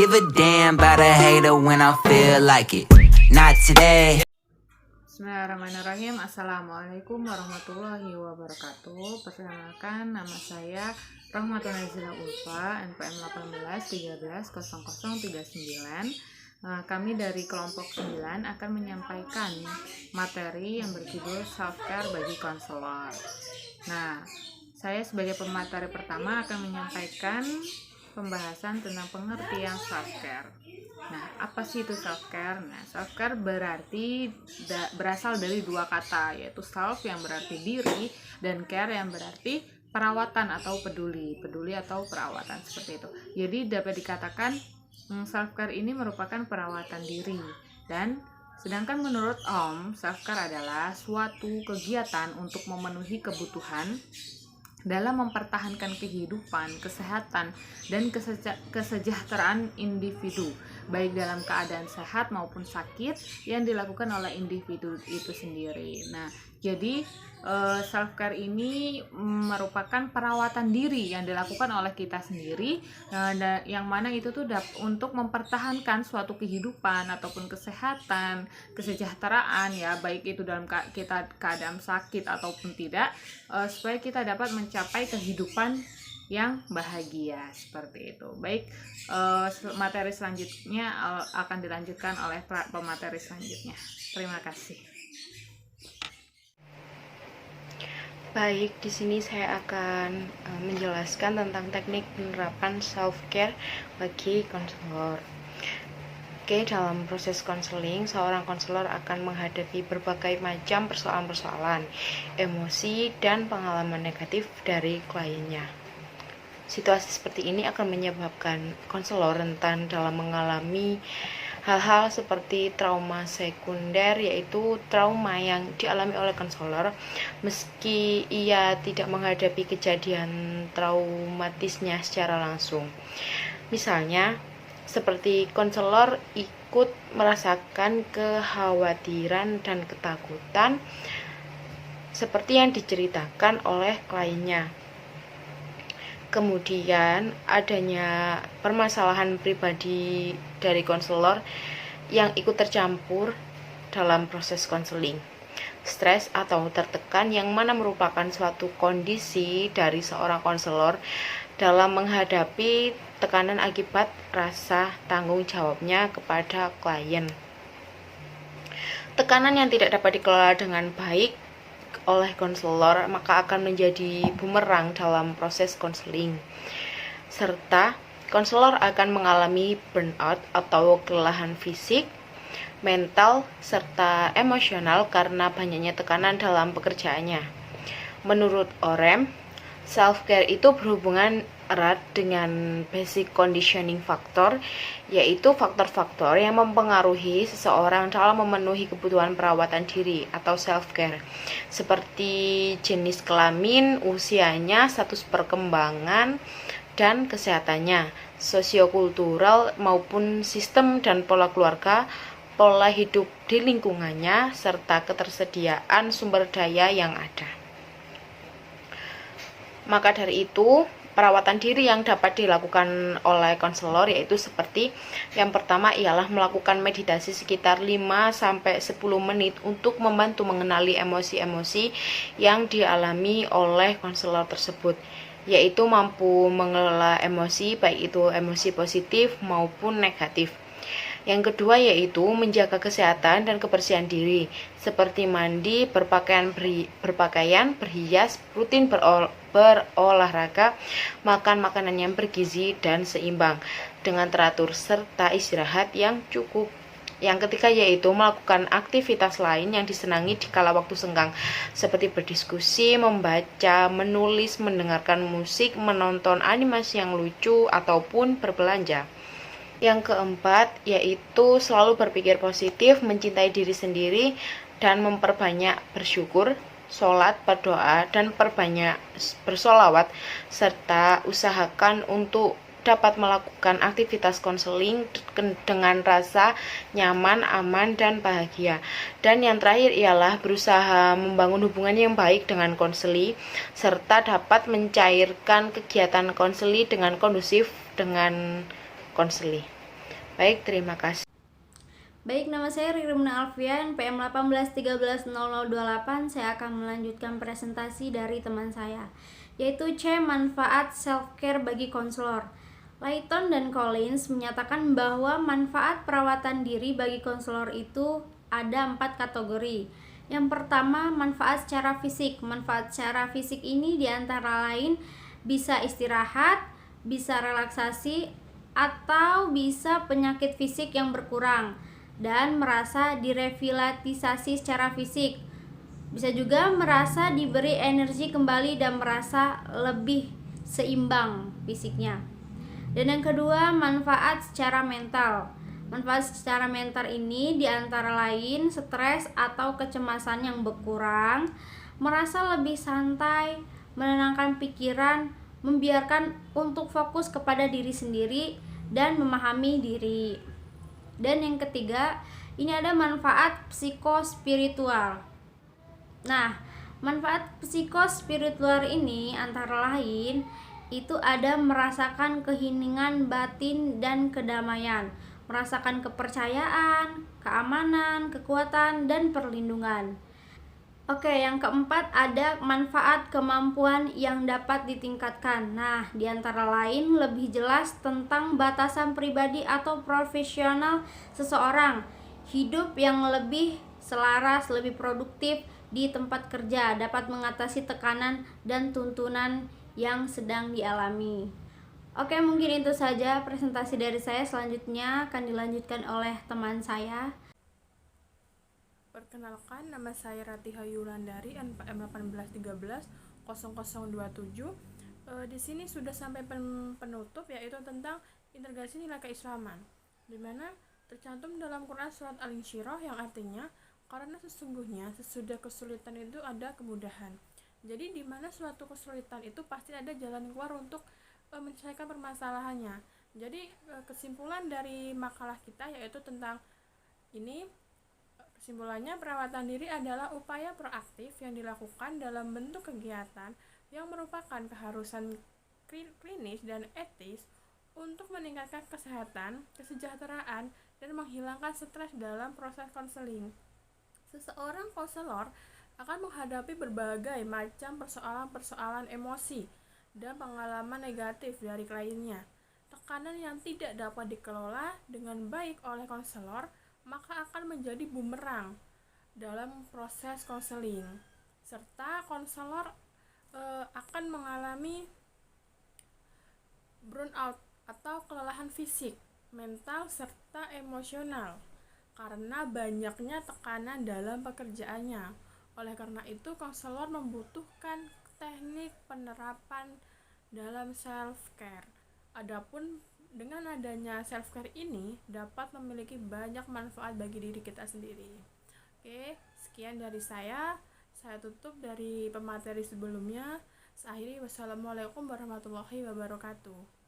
give a damn about a hater when I feel like it. Not today. Bismillahirrahmanirrahim. Assalamualaikum warahmatullahi wabarakatuh. Perkenalkan, nama saya Rahmatun Nazila Ulfa, NPM 18130039. Kami dari kelompok 9 akan menyampaikan materi yang berjudul self-care bagi konselor. Nah, saya sebagai pemateri pertama akan menyampaikan pembahasan tentang pengertian self-care. Nah, apa sih itu self-care? Nah, self-care berarti berasal dari dua kata, yaitu self yang berarti diri dan care yang berarti perawatan atau peduli atau perawatan, seperti itu. Jadi dapat dikatakan self-care ini merupakan perawatan diri. Dan sedangkan menurut Om, self-care adalah suatu kegiatan untuk memenuhi kebutuhan dalam mempertahankan kehidupan, kesehatan, dan kesejahteraan individu, baik dalam keadaan sehat maupun sakit yang dilakukan oleh individu itu sendiri. Nah, jadi self-care ini merupakan perawatan diri yang dilakukan oleh kita sendiri, yang mana itu tuh untuk mempertahankan suatu kehidupan ataupun kesehatan, kesejahteraan, ya, baik itu dalam kita keadaan sakit ataupun tidak, supaya kita dapat mencapai kehidupan yang bahagia, seperti itu. Baik, materi selanjutnya akan dilanjutkan oleh pemateri selanjutnya. Terima kasih. Baik, di sini saya akan menjelaskan tentang teknik penerapan self-care bagi konselor. Oke, dalam proses konseling, seorang konselor akan menghadapi berbagai macam persoalan-persoalan, emosi, dan pengalaman negatif dari kliennya. Situasi seperti ini akan menyebabkan konselor rentan dalam mengalami hal-hal seperti trauma sekunder, yaitu trauma yang dialami oleh konselor meski ia tidak menghadapi kejadian traumatisnya secara langsung. Misalnya, seperti konselor ikut merasakan kekhawatiran dan ketakutan seperti yang diceritakan oleh kliennya. Kemudian adanya permasalahan pribadi dari konselor yang ikut tercampur dalam proses konseling. Stres atau tertekan yang mana merupakan suatu kondisi dari seorang konselor dalam menghadapi tekanan akibat rasa tanggung jawabnya kepada klien. Tekanan yang tidak dapat dikelola dengan baik oleh konselor maka akan menjadi bumerang dalam proses konseling, serta konselor akan mengalami burnout atau kelelahan fisik, mental, serta emosional karena banyaknya tekanan dalam pekerjaannya. Menurut Orem, self-care itu berhubungan erat dengan basic conditioning factor, yaitu faktor-faktor yang mempengaruhi seseorang dalam memenuhi kebutuhan perawatan diri atau self-care, seperti jenis kelamin, usianya, status perkembangan, dan kesehatannya, sosiokultural maupun sistem dan pola keluarga, pola hidup di lingkungannya, serta ketersediaan sumber daya yang ada. Maka dari itu, perawatan diri yang dapat dilakukan oleh konselor yaitu seperti yang pertama ialah melakukan meditasi sekitar 5-10 menit untuk membantu mengenali emosi-emosi yang dialami oleh konselor tersebut, yaitu mampu mengelola emosi baik itu emosi positif maupun negatif. Yang kedua yaitu menjaga kesehatan dan kebersihan diri, seperti mandi, berpakaian, berhias, rutin berolahraga, makan makanan yang bergizi dan seimbang dengan teratur, serta istirahat yang cukup. Yang ketiga yaitu melakukan aktivitas lain yang disenangi di kala waktu senggang, seperti berdiskusi, membaca, menulis, mendengarkan musik, menonton animasi yang lucu, ataupun berbelanja. Yang keempat yaitu selalu berpikir positif, mencintai diri sendiri, dan memperbanyak bersyukur, sholat, berdoa, dan perbanyak bersolawat, serta usahakan untuk dapat melakukan aktivitas konseling dengan rasa nyaman, aman, dan bahagia. Dan yang terakhir ialah berusaha membangun hubungan yang baik dengan konseli, serta dapat mencairkan kegiatan konseli dengan kondusif dengan konseli. Baik, terima kasih. Baik, nama saya Rirumna Alfian, PM 18130028. Saya akan melanjutkan presentasi dari teman saya, yaitu C. Manfaat self-care bagi konselor. Layton dan Collins menyatakan bahwa manfaat perawatan diri bagi konselor itu ada 4 kategori. Yang pertama, manfaat secara fisik. Manfaat secara fisik ini diantara lain bisa istirahat, bisa relaksasi, atau bisa penyakit fisik yang berkurang dan merasa direvitalisasi secara fisik. Bisa juga merasa diberi energi kembali dan merasa lebih seimbang fisiknya. Dan yang kedua, manfaat secara mental. Manfaat secara mental ini diantara lain stres atau kecemasan yang berkurang, merasa lebih santai, menenangkan pikiran, membiarkan untuk fokus kepada diri sendiri dan memahami diri. Dan yang ketiga, ini ada manfaat psikospiritual. Nah, manfaat psikospiritual ini antara lain itu ada merasakan keheningan batin dan kedamaian, merasakan kepercayaan, keamanan, kekuatan, dan perlindungan. Oke, yang keempat ada manfaat kemampuan yang dapat ditingkatkan. Nah, diantara lain lebih jelas tentang batasan pribadi atau profesional seseorang, hidup yang lebih selaras, lebih produktif di tempat kerja, dapat mengatasi tekanan dan tuntunan yang sedang dialami. Oke, mungkin itu saja presentasi dari saya. Selanjutnya akan dilanjutkan oleh teman saya. Perkenalkan, nama saya Ratiha Yulandari, NPM 18130027. Di sini sudah sampai penutup, yaitu tentang integrasi nilai keislaman, di mana tercantum dalam Quran surat Al-Insyirah yang artinya karena sesungguhnya sesudah kesulitan itu ada kemudahan. Jadi di mana suatu kesulitan itu pasti ada jalan keluar untuk menyelesaikan permasalahannya. Jadi kesimpulan dari makalah kita yaitu tentang ini. Kesimpulannya, perawatan diri adalah upaya proaktif yang dilakukan dalam bentuk kegiatan yang merupakan keharusan klinis dan etis untuk meningkatkan kesehatan, kesejahteraan, dan menghilangkan stres dalam proses konseling. Seseorang konselor akan menghadapi berbagai macam persoalan-persoalan emosi dan pengalaman negatif dari kliennya. Tekanan yang tidak dapat dikelola dengan baik oleh konselor maka akan menjadi bumerang dalam proses konseling, serta konselor akan mengalami burnout atau kelelahan fisik, mental, serta emosional karena banyaknya tekanan dalam pekerjaannya. Oleh karena itu, konselor membutuhkan teknik penerapan dalam self-care. Adapun dengan adanya self-care ini dapat memiliki banyak manfaat bagi diri kita sendiri. Oke, sekian dari saya. Saya tutup dari pemateri sebelumnya. Saya akhiri, wassalamualaikum warahmatullahi wabarakatuh.